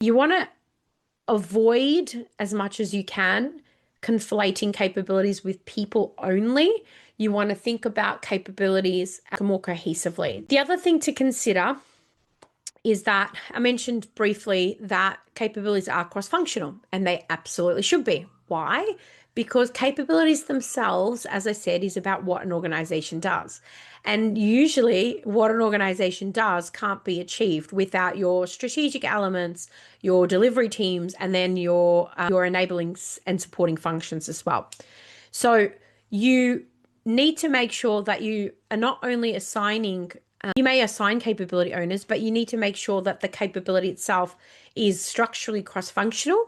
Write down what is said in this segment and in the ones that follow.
You want to avoid as much as you can conflating capabilities with people only. You want to think about capabilities more cohesively. The other thing to consider is that I mentioned briefly that capabilities are cross-functional, and they absolutely should be. Why? Because capabilities themselves, as I said, is about what an organization does. And usually what an organization does can't be achieved without your strategic elements, your delivery teams, and then your enabling and supporting functions as well. So you need to make sure that you are not only assigning you may assign capability owners, but you need to make sure that the capability itself is structurally cross-functional.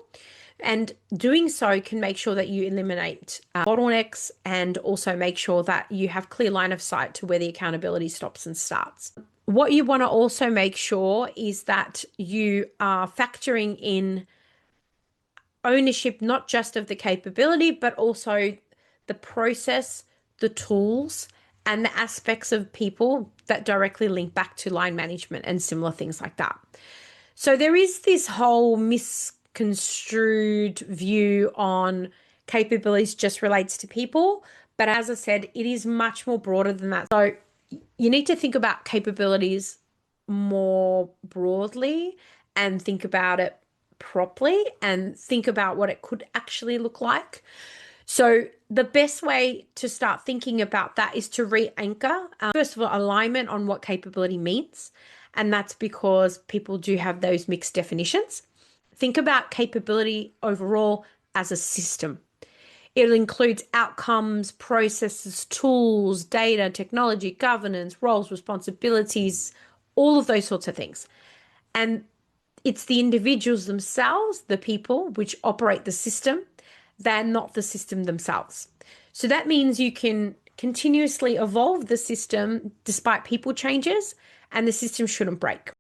And doing so can make sure that you eliminate bottlenecks and also make sure that you have clear line of sight to where the accountability stops and starts. What you want to also make sure is that you are factoring in ownership, not just of the capability, but also the process, the tools, and the aspects of people that directly link back to line management and similar things like that. So there is this whole misconstrued view on capabilities just relates to people. But as I said, it is much more broader than that. So you need to think about capabilities more broadly and think about it properly and think about what it could actually look like. So the best way to start thinking about that is to re-anchor, first of all, alignment on what capability means. And that's because people do have those mixed definitions. Think about capability overall as a system. It includes outcomes, processes, tools, data, technology, governance, roles, responsibilities, all of those sorts of things. And it's the individuals themselves, the people which operate the system. They're not the system themselves. So that means you can continuously evolve the system despite people changes, and the system shouldn't break.